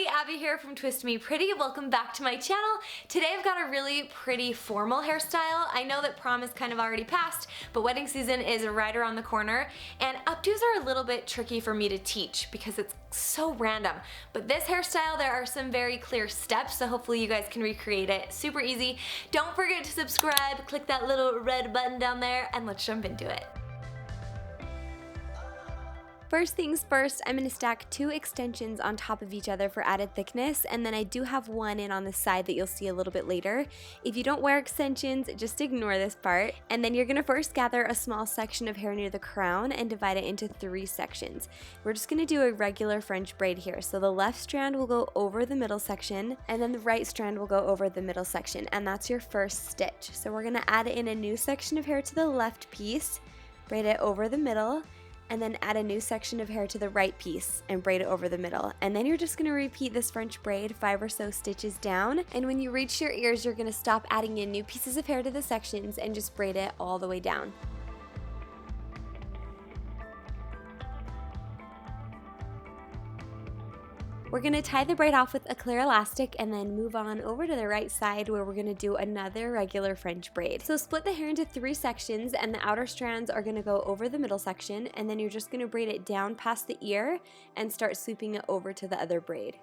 everybody, Abby here from Twist Me Pretty. Welcome back to my channel. Today I've got a really pretty formal hairstyle. I know that prom is kind of already past, but wedding season is right around the corner, and updos are a little bit tricky for me to teach because it's so random. But this hairstyle, there are some very clear steps, so hopefully you guys can recreate it. Super easy. Don't forget to subscribe, click that little red button down there, and let's jump into it. First things first, I'm going to stack 2 extensions on top of each other for added thickness, and then I do have one in on the side that you'll see a little bit later. If you don't wear extensions, just ignore this part. And then you're going to first gather a small section of hair near the crown and divide it into 3 sections. We're just going to do a regular French braid here. So the left strand will go over the middle section, and then the right strand will go over the middle section, and that's your first stitch. So we're going to add in a new section of hair to the left piece, braid it over the middle, and then add a new section of hair to the right piece and braid it over the middle. And then you're just gonna repeat this French braid 5 or so stitches down. And when you reach your ears, you're gonna stop adding in new pieces of hair to the sections and just braid it all the way down. We're going to tie the braid off with a clear elastic and then move on over to the right side where we're going to do another regular French braid. So split the hair into 3 sections, and the outer strands are going to go over the middle section, and then you're just going to braid it down past the ear and start swooping it over to the other braid.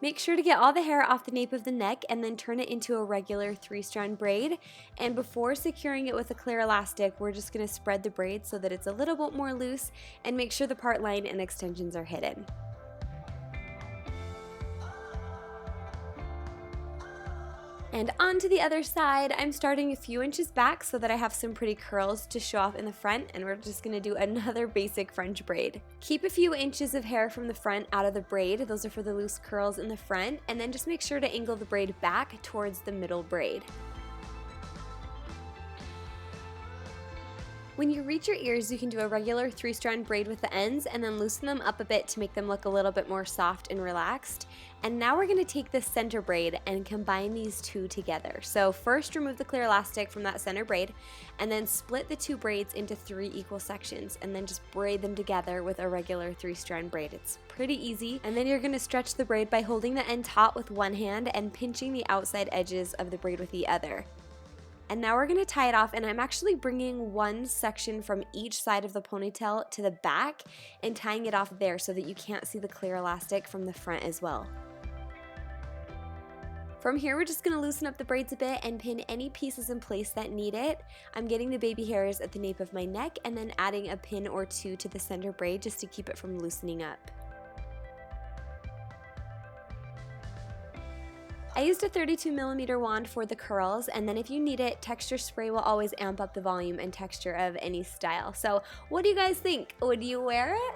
Make sure to get all the hair off the nape of the neck and then turn it into a regular 3-strand braid. And before securing it with a clear elastic, we're just going to spread the braid so that it's a little bit more loose and make sure the part line and extensions are hidden. And on to the other side, I'm starting a few inches back so that I have some pretty curls to show off in the front, and we're just going to do another basic French braid. Keep a few inches of hair from the front out of the braid, those are for the loose curls in the front, and then just make sure to angle the braid back towards the middle braid. When you reach your ears, you can do a regular 3-strand braid with the ends and then loosen them up a bit to make them look a little bit more soft and relaxed. And now we're going to take the center braid and combine these 2 together. So first remove the clear elastic from that center braid, and then split the 2 braids into 3 equal sections, and then just braid them together with a regular 3-strand braid. It's pretty easy. And then you're going to stretch the braid by holding the end taut with one hand and pinching the outside edges of the braid with the other. And now we're going to tie it off, and I'm actually bringing one section from each side of the ponytail to the back and tying it off there so that you can't see the clear elastic from the front as well. From here, we're just going to loosen up the braids a bit and pin any pieces in place that need it. I'm getting the baby hairs at the nape of my neck and then adding a pin or 2 to the center braid just to keep it from loosening up. I used a 32mm wand for the curls, and then if you need it, texture spray will always amp up the volume and texture of any style. So what do you guys think? Would you wear it?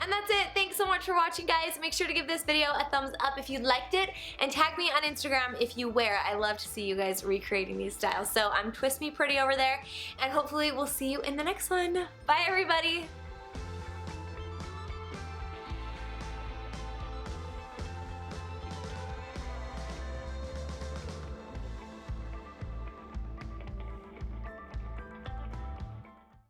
And that's it. Thanks so much for watching, guys. Make sure to give this video a thumbs up if you liked it, and tag me on Instagram if you wear it. I love to see you guys recreating these styles. So I'm Twist Me Pretty over there, and hopefully we'll see you in the next one. Bye, everybody.